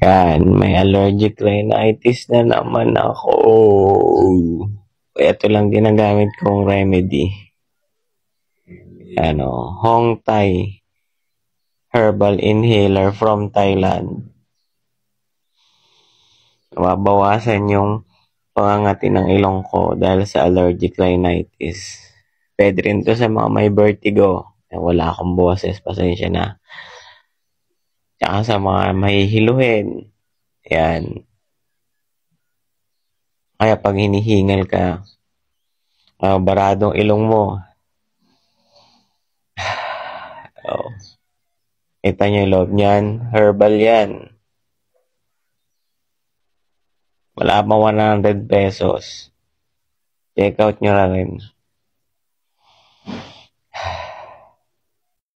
Yan, may allergic rhinitis na naman ako. Ito lang ginagamit kong remedy. Hong Tai Herbal Inhaler from Thailand. Mabawasan yung pangangati ng ilong ko dahil sa allergic rhinitis. Pwede rin to sa mga may vertigo. Wala akong boses, pasensya na. Tsaka sa mga mahihiluhin. Yan. Kaya pag hinihingal ka, baradong ilong mo. Oh. Kita nyo yung loob niyan. Herbal yan. Wala pa 100 pesos. Check out nyo na rin.